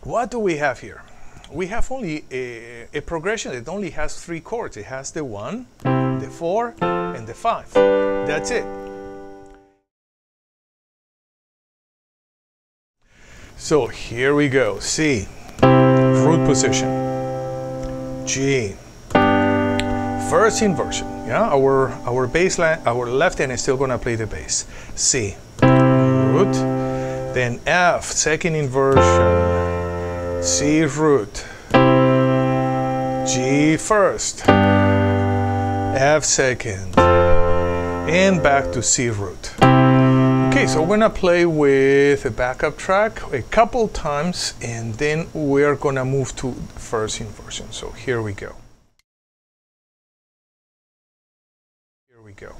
What do we have here? We have only a progression that only has 3 chords. It has the 1, the 4, and the 5. That's it. So here we go. C, root position. G, first inversion. Yeah, our bass line, our left hand is still gonna play the bass. C, root. Then F, second inversion. C root. G first. F second. And back to C root. Okay, so we're gonna play with a backup track a couple times, and then we're gonna move to first inversion. So here we go. Here we go.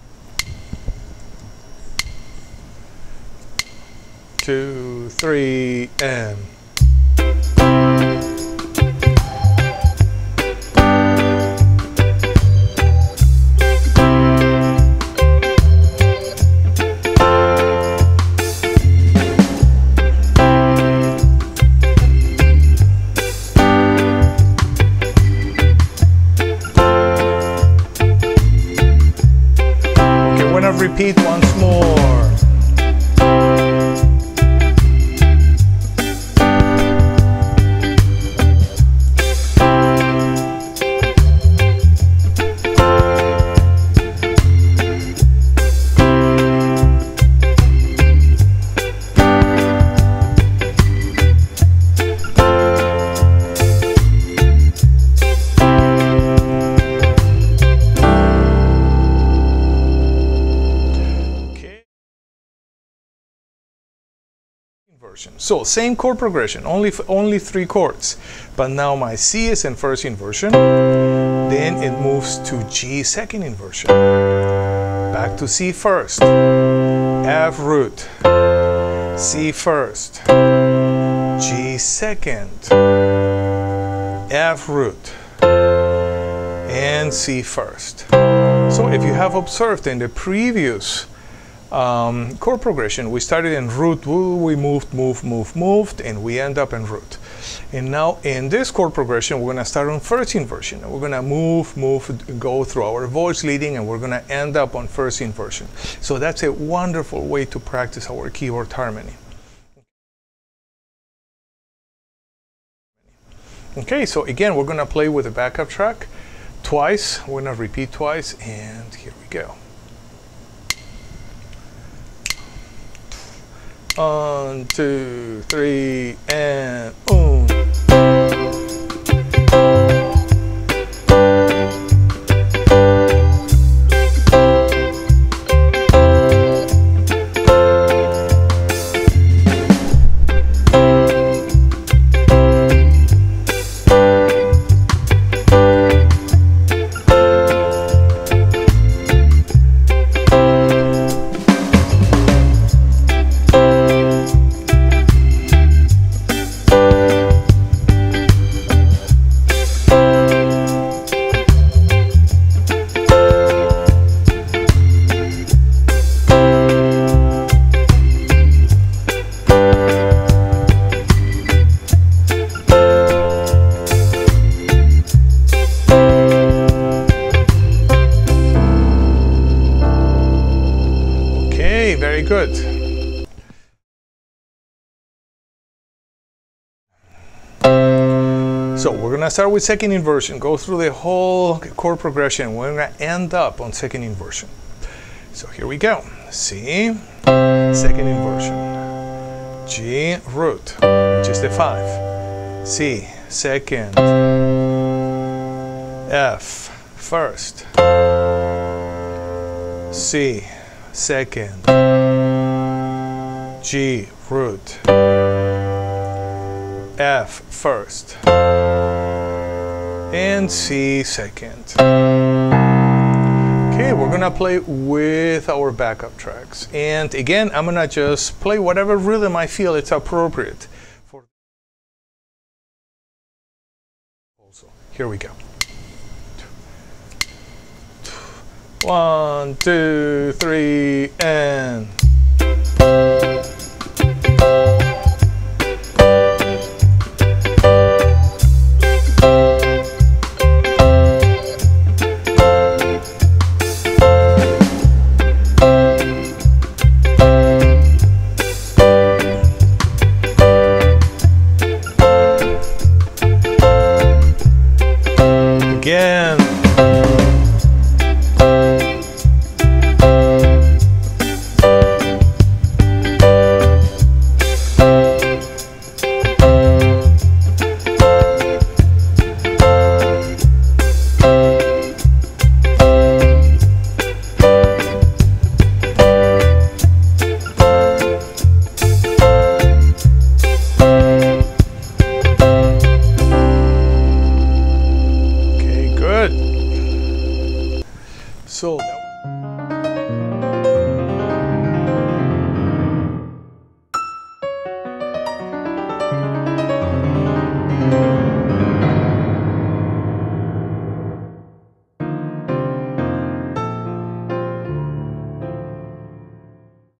2, 3, and repeat once more. So same chord progression, only 3 chords, but now my C is in first inversion, then it moves to G second inversion, back to C first, F root, C first, G second, F root, and C first. So if you have observed in the previous chord progression, we started in root, we moved, and we end up in root. And now in this chord progression, we're gonna start on first inversion. We're gonna move, go through our voice leading, and we're gonna end up on first inversion. So that's a wonderful way to practice our keyboard harmony. Okay, so again, we're gonna play with a backup track twice. We're gonna repeat twice, and here we go. 1, 2, 3, and 1. Very good. So we're gonna start with second inversion, go through the whole chord progression. We're gonna end up on second inversion. So here we go. C, second inversion. G, root, which is the 5. C, second. F, first. C, second. G, root. F, first. And C, second. Okay, we're gonna play with our backup tracks. And again, I'm gonna just play whatever rhythm I feel it's appropriate for. Also, here we go. 1, 2, 3, and.